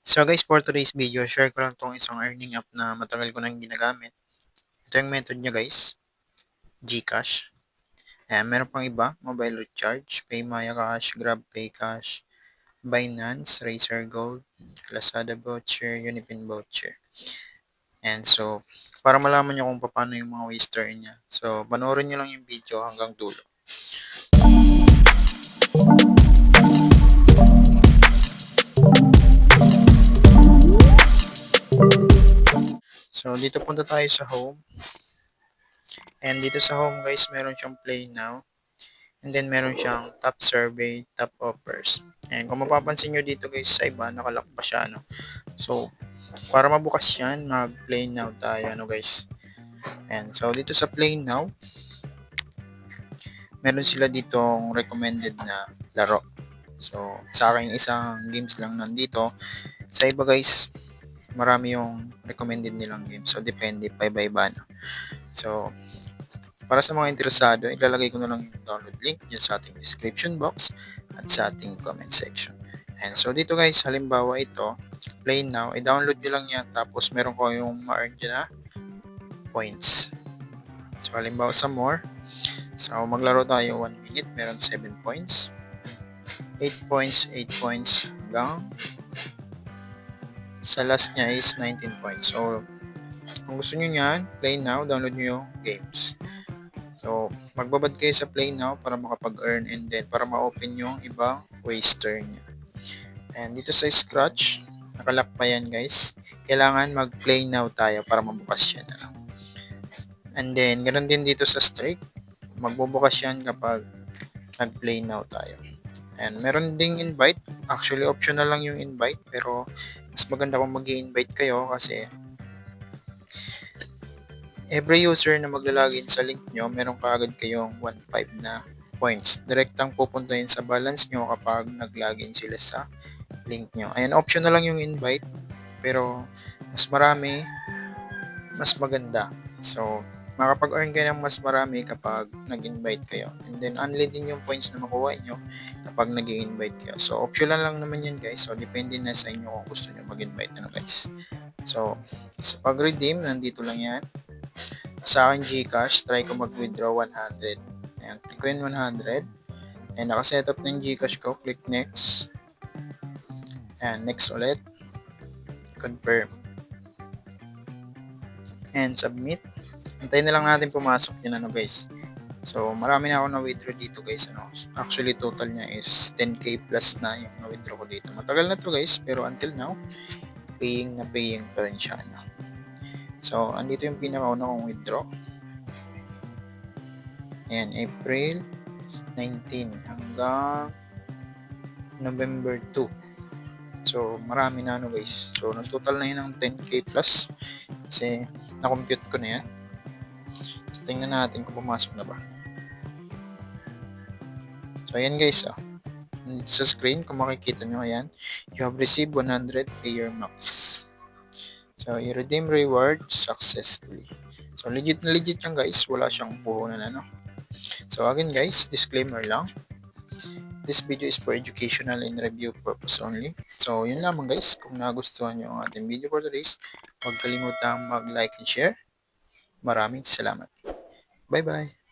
So guys, for today's video, share ko lang tong isang earning app na matagal ko nang ginagamit. Ito yung method niya guys, GCash. Ayan, meron pang iba, mobile recharge, Paymaya Cash, GrabPay Cash, Binance, Razer Gold, Lazada Voucher, Unipin Voucher. And so, para malaman nyo kung paano yung mga waster niya. So, panoorin nyo lang yung video hanggang dulo. So, dito punta tayo sa home. And dito sa home guys, meron siyang play now. And then meron siyang top survey, top offers. And kung mapapansin nyo dito guys sa iba, nakalock pa siya. No? So, para mabukas yan, mag-play now tayo. Ano guys. And so, dito sa play now, meron sila ditong recommended na laro. So, sa akin isang games lang nandito. Sa iba guys, marami yung recommended nilang games. So, depende, iba-iba na. So, para sa mga interesado, ilalagay ko na lang yung download link dyan sa ating description box at sa ating comment section. And so dito guys, halimbawa ito, play now, i-download nyo lang yan tapos meron ko yung ma-earn dyan na points. So halimbawa sa more, so maglaro tayo 1 minute, meron 7 points, 8 points, 8 points, hanggang sa last niya is 19 points. So kung gusto nyo yan, play now, download nyo yung games. So, magbabad kayo sa play now para makapag-earn and then para ma-open yung ibang waster niya. And dito sa scratch, nakalock pa yan guys. Kailangan mag-play now tayo para mabukas yan. And then, ganoon din dito sa streak. Magbubukas yan kapag nag-play now tayo. And meron ding invite. Actually, optional lang yung invite. Pero, mas maganda kung mag-i-invite kayo kasi every user na maglalagin sa link nyo, meron kaagad kayong 1.5 na points. Direktang pupuntahin sa balance nyo kapag nag-login sila sa link nyo. Ayan, optional lang yung invite, pero mas marami, mas maganda. So, makapag-earn kayo ng mas marami kapag nag-invite kayo. And then, only din yung points na makuha nyo kapag nag-invite kayo. So, optional lang naman yan guys. So, depende na sa inyo kung gusto nyo mag-invite na guys. So, sa pag-redeem, nandito lang yan. Sa akin GCash, try ko mag-withdraw 100. Ayan, click ko yun 100. Ayan, nakasetup ng GCash ko. Click next. Ayan, next ulit. Confirm. And submit. Hintayin na lang natin pumasok yun guys. So, marami na ako na-withdraw dito guys. Actually, total niya is 10k plus na yung na-withdraw ko dito. Matagal na to guys, pero until now, paying pa rin siya. So, andito yung pinakauna kong withdraw. Ayan, April 19 hanggang November 2. So, marami na guys. So, nag-total na yun ng 10k plus. Kasi, na-compute ko na yan. So, tingnan natin kung pumasok na ba. So, ayan guys. Sa screen, kung makikita nyo, ayan. You have received 100 payer max. So, i-redeem reward successfully. So, legit na legit yan guys. Wala siyang puhunan So, again guys, disclaimer lang. This video is for educational and review purpose only. So, yun lamang guys. Kung nagustuhan nyo ang ating video for today's, huwag kalimutang mag-like and share. Maraming salamat. Bye-bye.